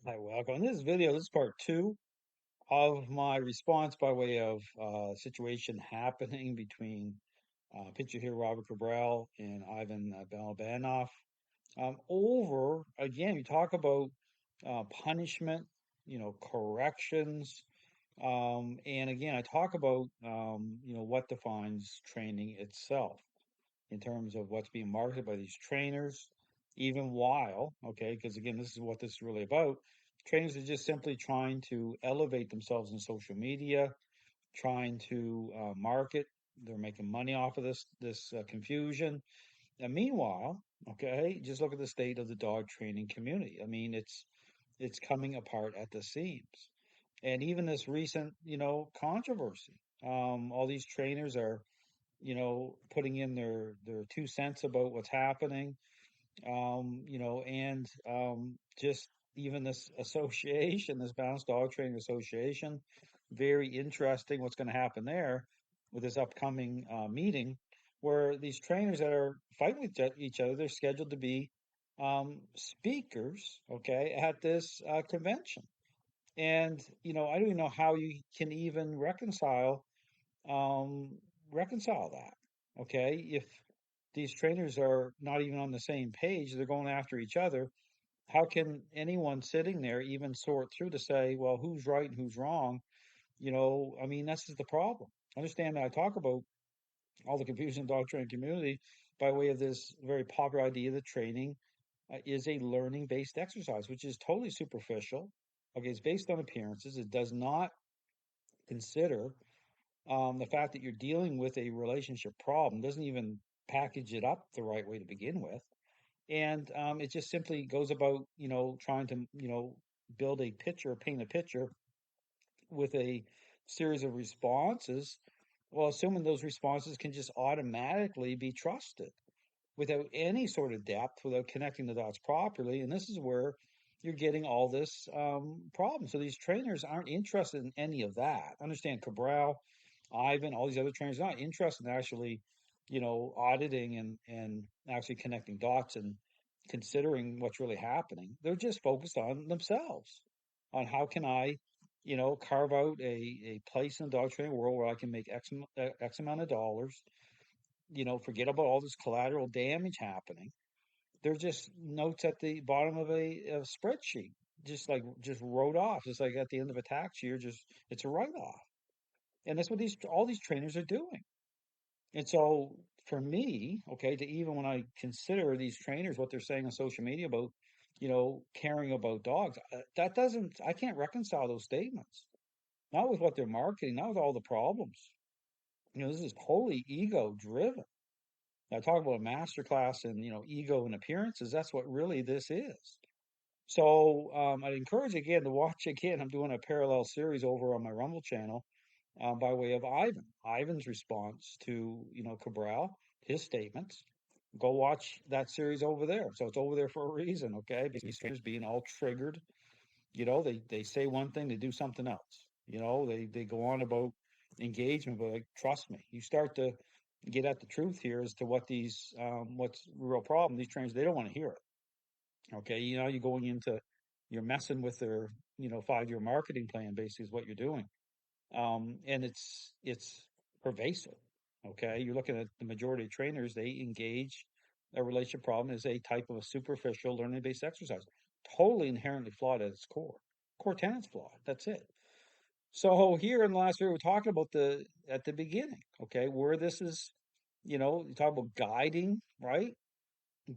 Hi, welcome. In this video, this is part two of my response by way of situation happening between picture here Robert Cabral and Ivan Balabanov. Over again, you talk about punishment, corrections, and again, I talk about what defines training itself in terms of what's being marketed by these trainers, even while, okay, because again, this is what this is really about. Trainers are just simply trying to elevate themselves in social media, trying to market. They're making money off of this confusion. And meanwhile, okay, just look at the state of the dog training community. I mean, it's coming apart at the seams. And even this recent, controversy. All these trainers are putting in their 2 cents about what's happening, and just even this association, this Balanced Dog Training Association, very interesting what's going to happen there with this upcoming meeting, where these trainers that are fighting with each other, they're scheduled to be speakers, okay, at this convention. And I don't even know how you can even um, reconcile that. Okay, if these trainers are not even on the same page, they're going after each other. How can anyone sitting there even sort through to say, well, who's right and who's wrong? I mean, this is the problem. Understand that I talk about all the confusion in the dog training community by way of this very popular idea that training is a learning based exercise, which is totally superficial. Okay, it's based on appearances. It does not consider the fact that you're dealing with a relationship problem, doesn't even package it up the right way to begin with. And it just simply goes about, trying to, build a picture, paint a picture with a series of responses. Well, assuming those responses can just automatically be trusted without any sort of depth, without connecting the dots properly. And this is where you're getting all this problem. So these trainers aren't interested in any of that. Understand Cabral, Ivan, all these other trainers are not interested in actually, auditing and actually connecting dots and considering what's really happening. They're just focused on themselves, on how can I, carve out a place in the dog training world where I can make X amount of dollars, forget about all this collateral damage happening. They're just notes at the bottom of a spreadsheet, just wrote off. It's like at the end of a tax year, just it's a write off. And that's what these all these trainers are doing. And so for me, okay, to even when I consider these trainers, what they're saying on social media about, caring about dogs, that doesn't, I can't reconcile those statements. Not with what they're marketing, not with all the problems. This is totally ego driven. I talk about a masterclass and, ego and appearances. That's what really this is. So I'd encourage again to watch again. I'm doing a parallel series over on my Rumble channel by way of Ivan. Ivan's response to, Cabral, his statements. Go watch that series over there. So it's over there for a reason, okay? Because these trainers being all triggered, they say one thing, they do something else. They go on about engagement, but like, trust me, you start to get at the truth here as to what's the real problem. These trainers, they don't want to hear it. Okay, you're going into, you're messing with their, 5-year marketing plan. Basically, is what you're doing. And it's pervasive. Okay, you're looking at the majority of trainers; they engage a relationship problem as a type of a superficial learning-based exercise, totally inherently flawed at its core. Core tenet's flawed. That's it. So here in the last video, we're talking about the at the beginning. Okay, where this is, you talk about guiding, right?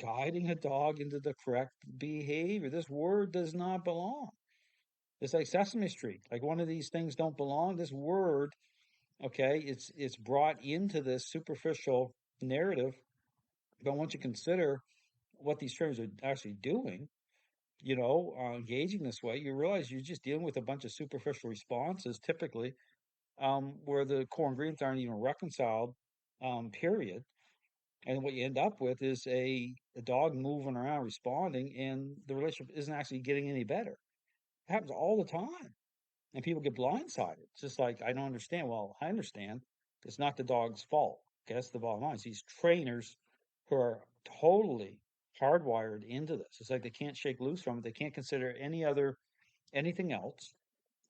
Guiding a dog into the correct behavior. This word does not belong. It's like Sesame Street. Like one of these things don't belong. This word, okay, it's brought into this superficial narrative. But once you consider what these trainers are actually doing, engaging this way, you realize you're just dealing with a bunch of superficial responses, typically, where the core ingredients aren't even reconciled, period. And what you end up with is a dog moving around responding, and the relationship isn't actually getting any better. It happens all the time. And people get blindsided. It's just like, I don't understand. Well, I understand. It's not the dog's fault. Okay, that's the bottom line. It's these trainers who are totally hardwired into this. It's like they can't shake loose from it. They can't consider any other anything else.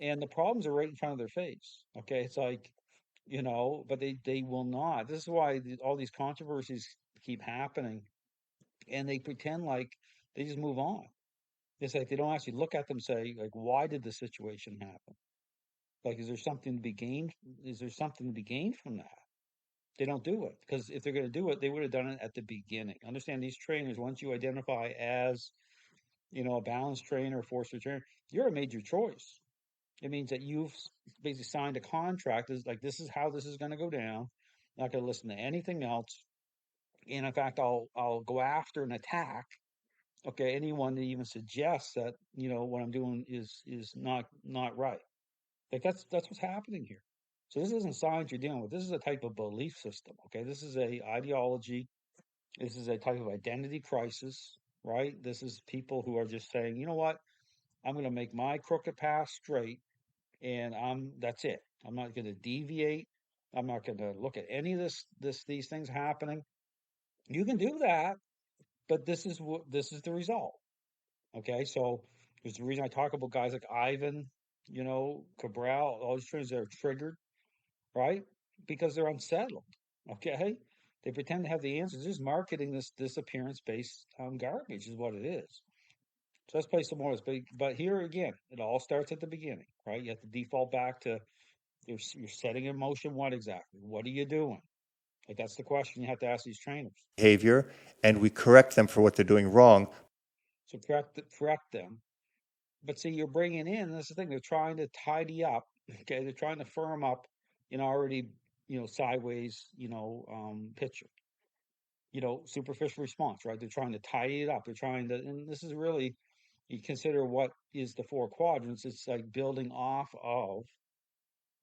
And the problems are right in front of their face. Okay. It's like, but they will not. This is why all these controversies keep happening, and they pretend like they just move on. It's like they don't actually look at them and say, like, why did the situation happen? Like, is there something to be gained? Is there something to be gained from that? They don't do it because if they're going to do it, they would have done it at the beginning. Understand these trainers, once you identify as, a balanced trainer, a force trainer, you're a major choice. It means that you've basically signed a contract. Is like, this is how this is going to go down. Not going to listen to anything else. And in fact, I'll go after and attack. Okay, anyone that even suggests that what I'm doing is not right. Like that's what's happening here. So this isn't science you're dealing with. This is a type of belief system. Okay, this is a ideology. This is a type of identity crisis. Right. This is people who are just saying, you know what? I'm going to make my crooked path straight, and that's it. I'm not going to deviate. I'm not going to look at any of these things happening. You can do that, but this is the result. Okay, so there's the reason I talk about guys like Ivan, Cabral, all these trainers that are triggered, right? Because they're unsettled. Okay, they pretend to have the answers. Just marketing this appearance based garbage is what it is. So let's play some more. But here again, it all starts at the beginning, right? You have to default back to you're setting in motion what exactly? What are you doing? Like that's the question you have to ask these trainers. Behavior, and we correct them for what they're doing wrong. So correct them. But see, you're bringing in, that's the thing, they're trying to tidy up. Okay, they're trying to firm up an already, sideways, picture, superficial response, right? They're trying to tidy it up. They're trying to, and this is really, you consider what is the four quadrants. It's like building off of,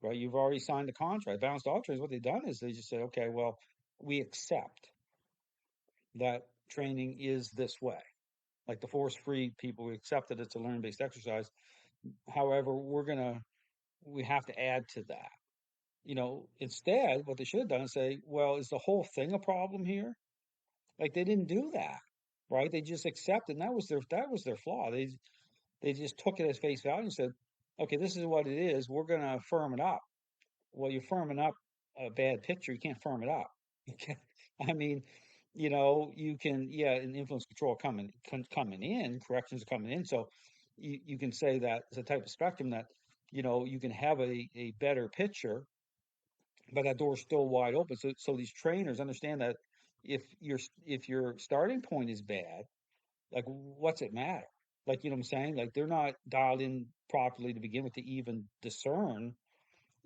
right? You've already signed the contract. Balanced alternatives, what they've done is they just say, okay, well, we accept that training is this way. Like the force free people, we accept that it's a learn based exercise. However, we have to add to that. Instead, what they should have done is say, well, is the whole thing a problem here? Like they didn't do that, right? They just accepted, and that was their flaw. They just took it as face value and said, okay, this is what it is. We're going to firm it up. Well, you're firming up a bad picture. You can't firm it up. Okay, I mean, you can, yeah, and influence control coming in, corrections are coming in. So you can say that it's a type of spectrum that you can have a better picture, but that door's still wide open. So these trainers understand that if your starting point is bad, like what's it matter? Like what I'm saying? Like they're not dialed in properly to begin with to even discern,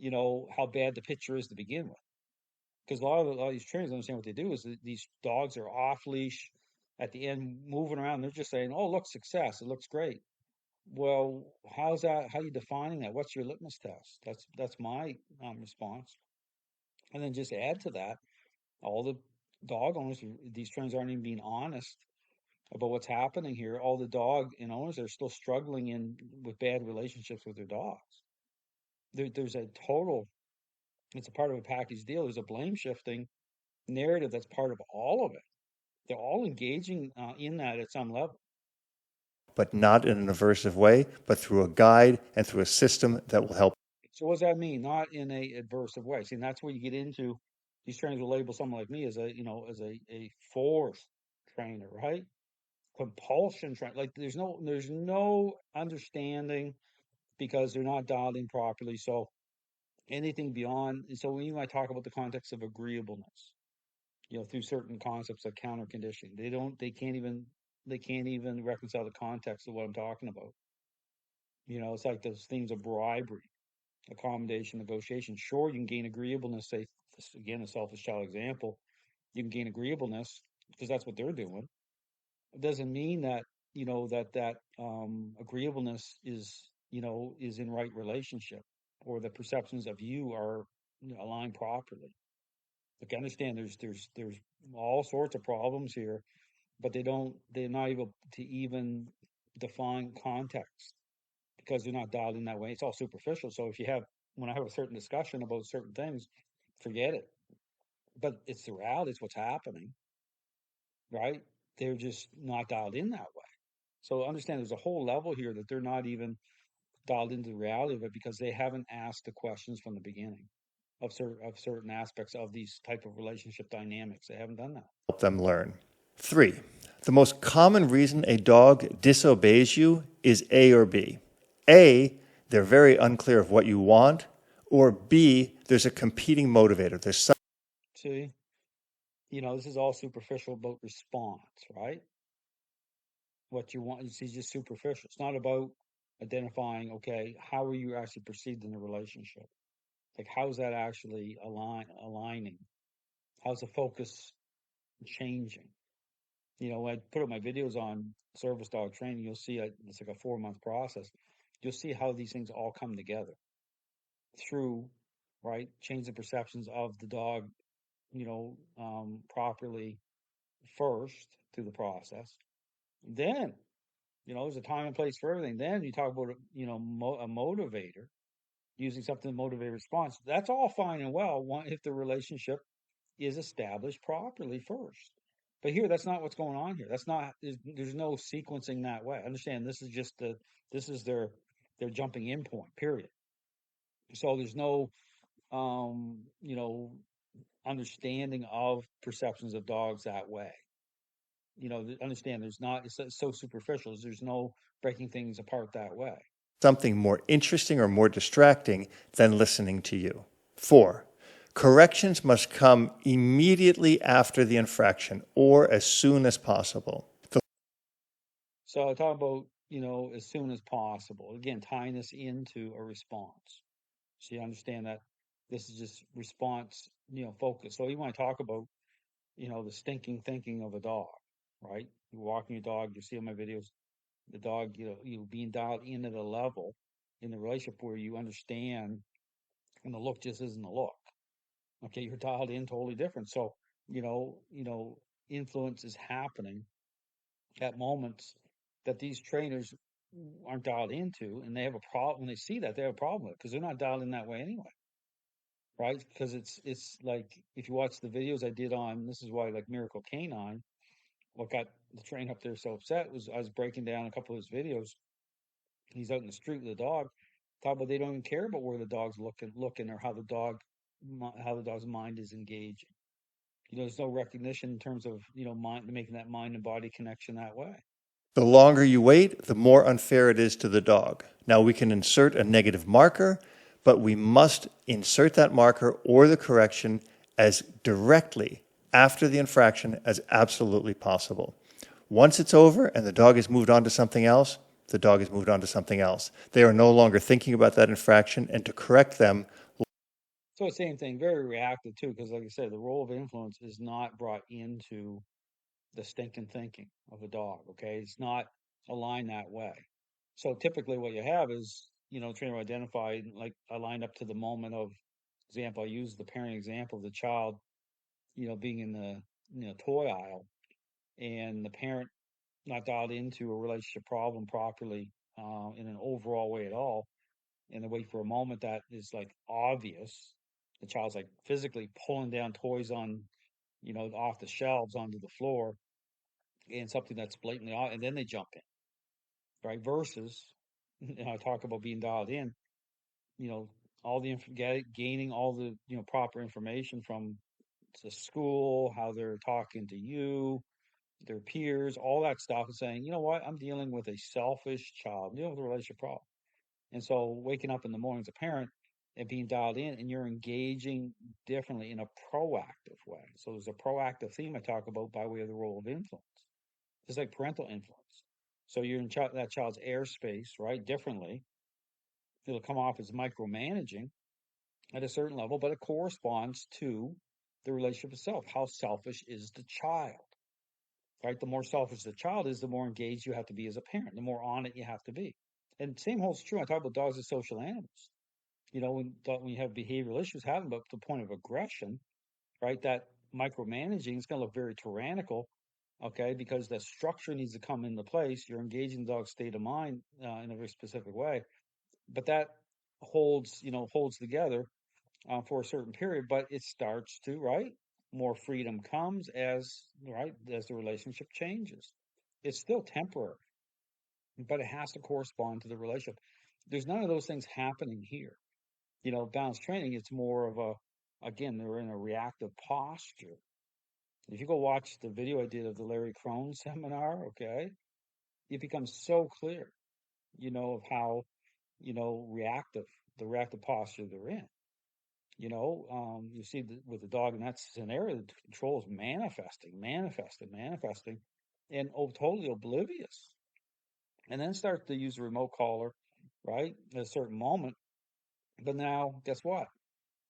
how bad the picture is to begin with. Because a lot of these trainers understand what they do is that these dogs are off leash at the end moving around. They're just saying, "Oh, look, success! It looks great." Well, how's that? How are you defining that? What's your litmus test? That's my response. And then just add to that, all the dog owners, these trainers aren't even being honest about what's happening here. All the dog and owners are still struggling with bad relationships with their dogs. There's a total. It's a part of a package deal. There's a blame shifting narrative that's part of all of it. They're all engaging in that at some level. But not in an aversive way, but through a guide and through a system that will help. So what does that mean? Not in a adversive way. See, and that's where you get into these trainers will label someone like me as a force trainer, right? Compulsion train. Like there's no understanding because they're not dialed in properly. So anything beyond. So when you might talk about the context of agreeableness, through certain concepts like counter conditioning, they can't even reconcile the context of what I'm talking about. It's like those themes of bribery, accommodation, negotiation. Sure, you can gain agreeableness. Say again, a selfish child example. You can gain agreeableness because that's what they're doing. It doesn't mean that agreeableness is in right relationship, or the perceptions of you are aligned properly. Like I understand there's all sorts of problems here, but they're not able to even define context because they're not dialed in that way. It's all superficial. So when I have a certain discussion about certain things, forget it. But it's the reality, it's what's happening, right? They're just not dialed in that way. So understand there's a whole level here that they're not even dialed into the reality of it because they haven't asked the questions from the beginning of certain aspects of these type of relationship dynamics. They haven't done that. Help them learn. 3. The most common reason a dog disobeys you is A or B. A, they're very unclear of what you want, or B, there's a competing motivator. There's some See, this is all superficial about response, right? What you want is just superficial. It's not about identifying, okay, how are you actually perceived in the relationship? Like, how's that actually aligning? How's the focus changing? When I put up my videos on service dog training, you'll see it's like a 4-month process. You'll see how these things all come together through, right, changing perceptions of the dog, properly first through the process. Then, there's a time and place for everything. Then you talk about, a motivator, using something to motivate response. That's all fine and well if the relationship is established properly first. But here, that's not what's going on here. That's not. There's no sequencing that way. Understand? This is just this is their jumping in point. Period. So there's no, um, you know, understanding of perceptions of dogs that way. Understand? There's not. It's so superficial. There's no breaking things apart that way. something more interesting or more distracting than listening to you. 4. Corrections must come immediately after the infraction or as soon as possible. So I talk about, as soon as possible. Again, tying this into a response. So you understand that this is just response, focus. So you want to talk about, the stinking thinking of a dog, right? You're walking your dog, you see on my videos, the dog, you being dialed in at a level in the relationship where you understand, and the look just isn't a look. Okay, you're dialed in totally different. So, influence is happening at moments that these trainers aren't dialed into, and they have a problem. When they see that, they have a problem with it because they're not dialed in that way anyway, right? Because it's like, if you watch the videos I did on, this is why, like, Miracle Canine, what got the trainer up there so upset was I was breaking down a couple of his videos. He's out in the street with a dog. Talk about they don't even care about where the dog's looking, or how the dog's mind is engaging. There's no recognition in terms of, mind, making that mind and body connection that way. The longer you wait, the more unfair it is to the dog. Now, we can insert a negative marker, but we must insert that marker or the correction as directly after the infraction as absolutely possible. Once it's over and the dog has moved on to something else, the dog has moved on to something else. They are no longer thinking about that infraction, and to correct them. So same thing, very reactive too, because like I said, the role of influence is not brought into the stinking thinking of a dog. Okay, it's not aligned that way. So typically, what you have is, trainer identified, like, aligned up to the moment of example. I use the parent example of the child, being in the, toy aisle, and the parent not dialed into a relationship problem properly, in an overall way at all, and they wait for a moment that is, like, obvious. The child's, like, physically pulling down toys on, off the shelves onto the floor, and something that's blatantly odd, and then they jump in, right? Versus, I talk about being dialed in, you know, all the gaining all the, proper information from the school, how they're talking to you, their peers, all that stuff, and saying, you know what, I'm dealing with a selfish child, I'm dealing with a relationship problem. And so waking up in the morning as a parent and being dialed in, and you're engaging differently in a proactive way. So there's a proactive theme I talk about by way of the role of influence. It's like parental influence. So you're in that child's airspace, right? Differently. It'll come off as micromanaging at a certain level, but it corresponds to the relationship itself. How selfish is the child, right? The more selfish the child is, the more engaged you have to be as a parent, the more on it you have to be. And same holds true. I talk about dogs as social animals. When you have behavioral issues, have them, but to the point of aggression, right? That micromanaging is going to look very tyrannical, okay? Because the structure needs to come into place. You're engaging the dog's state of mind, in a very specific way, but that holds together, for a certain period. But it starts to, right? More freedom comes as the relationship changes. It's still temporary, but it has to correspond to the relationship. There's none of those things happening here. Balance training, it's more of again, they're in a reactive posture. If you go watch the video I did of the Larry Crone seminar, okay, it becomes so clear, of how, reactive, the reactive posture they're in. You see with the dog in that scenario, the control is manifesting, and totally oblivious. And then start to use the remote collar, right, at a certain moment. But now, guess what?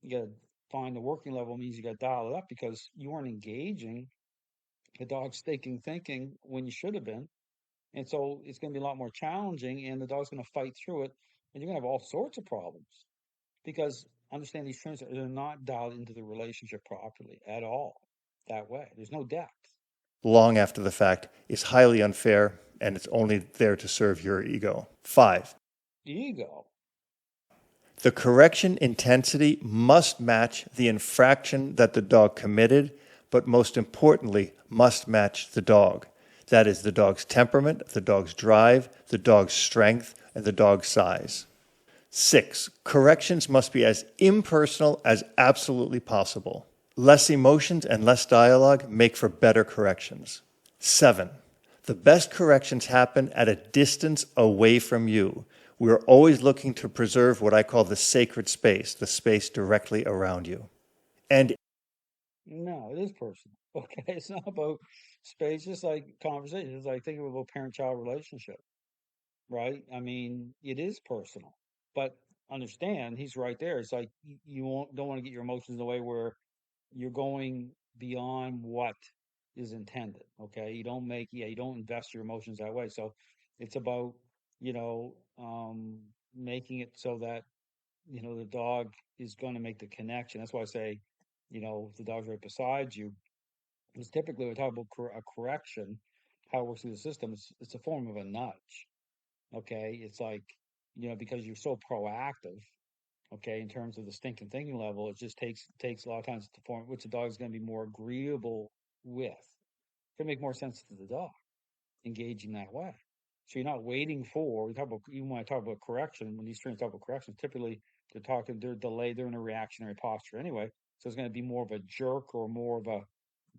You got to find the working level means you got to dial it up because you weren't engaging the dog's thinking when you should have been. And so it's going to be a lot more challenging, and the dog's going to fight through it, and you're going to have all sorts of problems because understand these trainers are not dialed into the relationship properly at all that way. There's no depth. Long after the fact is highly unfair, and it's only there to serve your ego. 5. Ego. The correction intensity must match the infraction that the dog committed, but most importantly, must match the dog. That is the dog's temperament, the dog's drive, the dog's strength, and the dog's size. 6. Corrections must be as impersonal as absolutely possible. Less emotions and less dialogue make for better corrections. 7. The best corrections happen at a distance away from you. We're always looking to preserve what I call the sacred space, the space directly around you. And No, it is personal. Okay, it's not about space. Just like conversation. It's like thinking about parent-child relationship, right? I mean, it is personal, but understand he's right there. It's like don't want to get your emotions in the way where you're going beyond what is intended. Okay, you don't invest your emotions that way. So it's about making it so that the dog is going to make the connection. That's why I say, if the dog's right beside you, because typically we talk about a correction, how it works through the system. It's a form of a nudge. Okay, it's like because you're so proactive. Okay, in terms of the stinking thinking level, it just takes a lot of times to form which the dog is going to be more agreeable with. It's going to make more sense to the dog engaging that way. So you're not waiting for. We talk about even when I talk about correction, when these trainers talk about correction, typically they're delayed, they're in a reactionary posture anyway. So it's going to be more of a jerk or more of a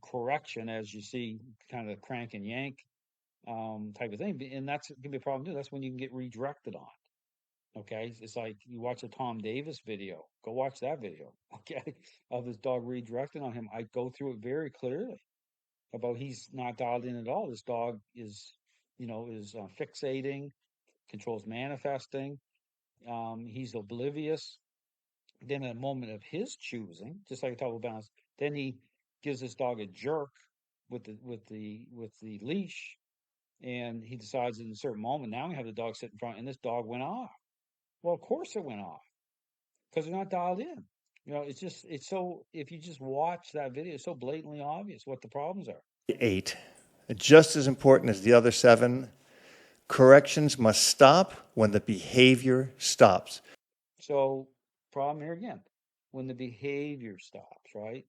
correction as you see kind of crank and yank type of thing. And that's going to be a problem too. That's when you can get redirected on. Okay, it's like you watch a Tom Davis video. Go watch that video. Okay, of his dog redirecting on him. I go through it very clearly about he's not dialed in at all. This dog is fixating, controls manifesting. He's oblivious. Then at a moment of his choosing, just like I talked about balance, then he gives this dog a jerk with the leash, and he decides in a certain moment now we have the dog sit in front, and this dog went off. Well, of course it went off because they're not dialed in. It's so if you just watch that video, it's so blatantly obvious what the problems are. 8. Just as important as the other 7, corrections must stop when the behavior stops. So, problem here again, when the behavior stops, right?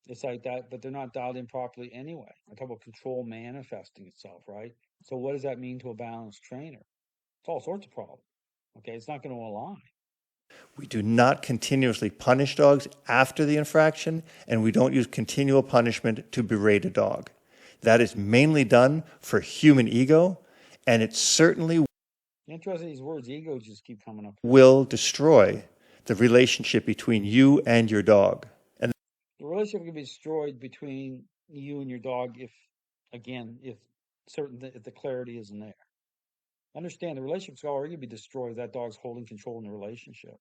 It's like that, but they're not dialed in properly anyway. I talk about control manifesting itself, right? So, what does that mean to a balanced trainer? It's all sorts of problems. Okay, it's not going to align. We do not continuously punish dogs after the infraction, and we don't use continual punishment to berate a dog. That is mainly done for human ego, and it certainly Interesting, these words, ego, just keep coming up here. will destroy the relationship between you and your dog. And The relationship can be destroyed between you and your dog again, if the clarity isn't there. Understand the relationship's already going to be destroyed if that dog's holding control in the relationship.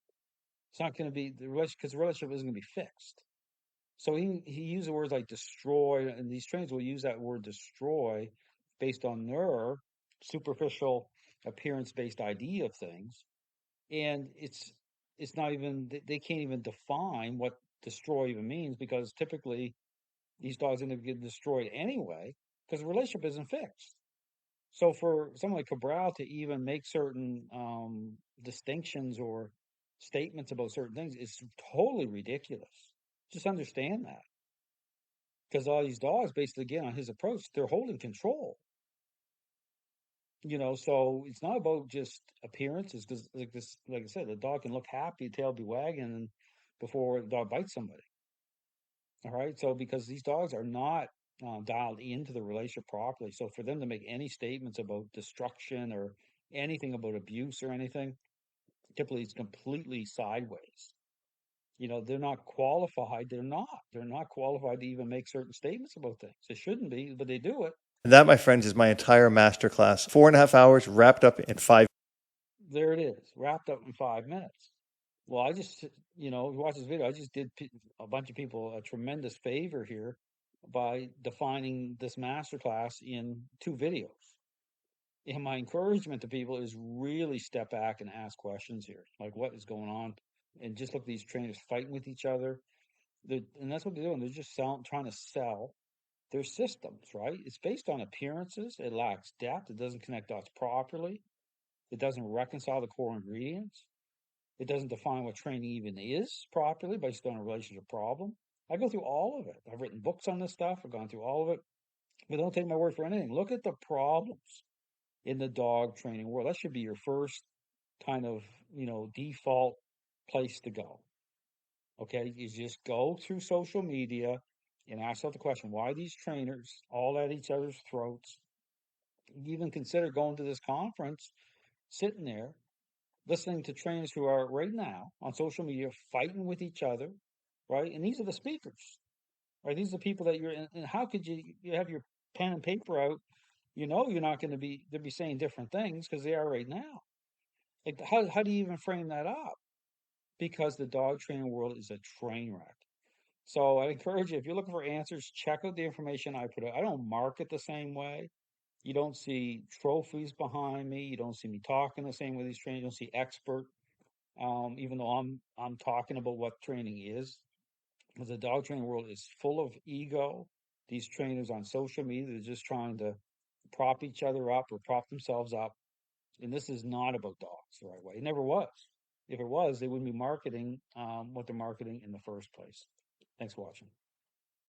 It's not going to be the relationship because the relationship isn't going to be fixed. So he used the words like destroy, and these trainers will use that word destroy based on their superficial appearance based idea of things, and it's not even they can't even define what destroy even means because typically these dogs end up getting destroyed anyway because the relationship isn't fixed. So for someone like Cabral to even make certain distinctions or statements about certain things is totally ridiculous. Just understand that. Because all these dogs, based again on his approach, they're holding control. So it's not about just appearances because, like I said, the dog can look happy, tail be wagging, and before the dog bites somebody. All right. So because these dogs are not dialed into the relationship properly, so for them to make any statements about destruction or anything about abuse or anything, typically it's completely sideways. They're not qualified. They're not. They're not qualified to even make certain statements about things. They shouldn't be, but they do it. And that, my friends, is my entire masterclass. 4.5 hours wrapped up in 5. There it is, wrapped up in 5 minutes. Well, I just, watch this video. I just did a bunch of people a tremendous favor here by defining this masterclass in 2 videos. And my encouragement to people is really step back and ask questions here, like what is going on, and just look at these trainers fighting with each other. And that's what they're doing. They're just trying to sell their systems, right? It's based on appearances. It lacks depth. It doesn't connect dots properly. It doesn't reconcile the core ingredients. It doesn't define what training even is properly based on a relationship problem. I go through all of it. I've written books on this stuff. I've gone through all of it. But don't take my word for anything. Look at the problems in the dog training world. That should be your first kind of, default place to go. Okay. You just go through social media and ask yourself the question, why are these trainers all at each other's throats? Even consider going to this conference, sitting there, listening to trainers who are right now on social media fighting with each other, right? And these are the speakers, right? These are the people that you're in. And how could you have your pen and paper out? You're not going to be, they'll be saying different things because they are right now. Like, how do you even frame that up? Because the dog training world is a train wreck. So I encourage you, if you're looking for answers, check out the information I put out. I don't market the same way. You don't see trophies behind me. You don't see me talking the same way these trainers. You don't see expert, even though I'm talking about what training is. Because the dog training world is full of ego. These trainers on social media, they're just trying to prop each other up or prop themselves up. And this is not about dogs the right way. It never was. If it was, they wouldn't be marketing what they're marketing in the first place. Thanks for watching.